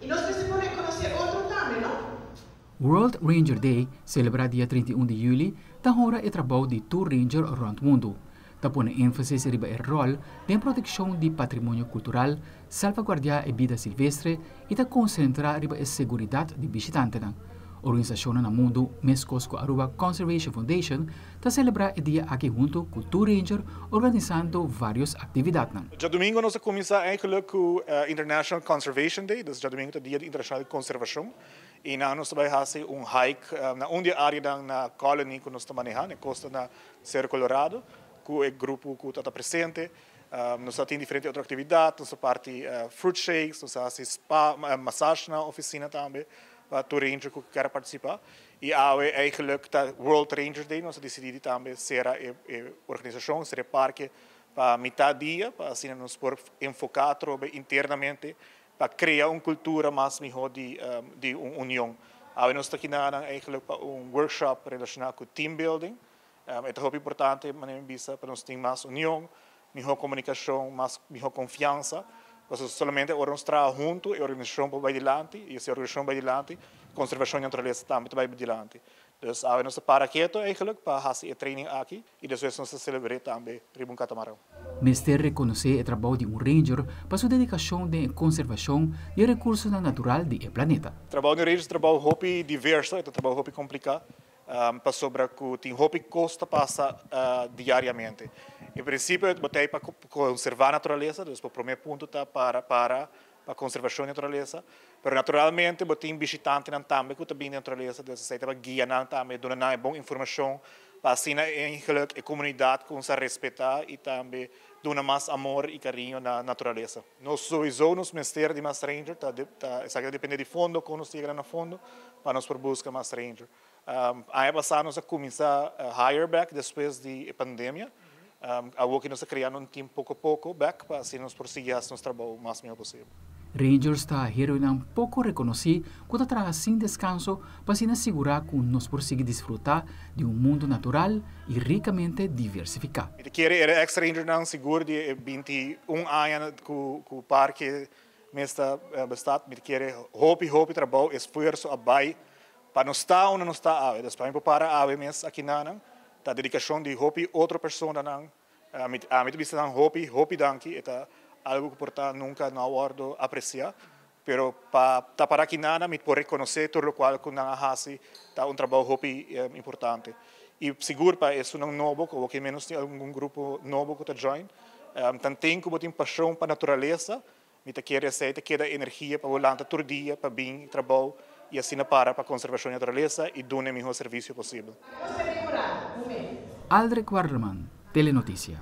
E nós precisamos reconhecer outro também, não? World Ranger Day, celebra dia 31 de julho, da hora e trabalho de tour ranger around mundo. Da põe ênfase riba o rol de proteção do patrimônio cultural, salvaguardar a vida silvestre e da concentrar riba a segurança de visitantes. Organisacionnan no mundo, mescos com a Aruba Conservation Foundation, está celebrar o dia aqui junto com o tour ranger, organizando várias atividades. Já domingo nós começamos eigenlijk com o International Conservation Day, dus já domingo é o dia internacional de conservação. E nós vamos fazer hike na área na colônia que nós estamos manejando, na costa na Cerro Colorado, com o grupo que está presente. Nós temos diferentes outras atividades, nós parte fruit shakes, nós fazemos spa, massagem na oficina também, para o ranger que quer participar. E eigenlijk o World Ranger Day, nós decidimos também ser a organização, ser a parque, para metade dia, para assim nós poder enfocar internamente, para criar uma cultura mais melhor de união. Nós estamos aqui eigenlijk para workshop relacionado com team building. É muito importante para nós ter mais união, melhor comunicação, melhor confiança. Porque somente nós trabalhamos juntos, a organização vai adiante, e se a organização vai adiante, a conservação e a natureza também vai adiante. Então, nós para quieto para fazer training aqui e depois nós celebramos também riba catamarão. Mister reconhecer o trabalho de ranger para sua dedicação de conservação e recursos naturais do planeta. O trabalho de ranger é um trabalho muito diverso, é um trabalho muito complicado, para sobre que tem muito custo passa diariamente. Em princípio, eu botei para conservar a natureza, então o primeiro ponto está para a conservação da natureza, mas naturalmente botei visitante também que também a natureza, então você vai guiar também, dando boa informação para assim a comunidade começar a respeitar e também dar mais amor e carinho na natureza. Nós somos ministério de mais ranger, depende de fundo, quando nós chegamos no fundo, para nós buscar mais ranger. Aí passamos a começar a hire back depois da pandemia. Algo que nós criamos um time pouco a pouco back para assim nós prosseguir nosso trabalho o mais possível. Rangers está heroína pouco reconhecido quando trabalha sem descanso para assim assegurar que nós prosseguir desfrutar de mundo natural e ricamente diversificado. Eu quero ex-ranger não seguro de 21 anos com o parque está bastante. Eu quero hope trabalho, esforço, abai para não estar onde não está. Depois para a mês aqui não. A dedicação de outra pessoa não a mim vista hope danke é algo que porta nunca na hora aprecia, pero para aqui nada me pode reconhecer tudo o qual que não hace tá trabalho importante e seguro para isso não novo ou que menos tem algum grupo novo que está join tem que botar paixão para a natureza me quer receita que dá energia para voltar todo dia para bem trabalho e assim para a conservação da natureza e dar o melhor serviço possível. Aldric Werleman, Telenotícia.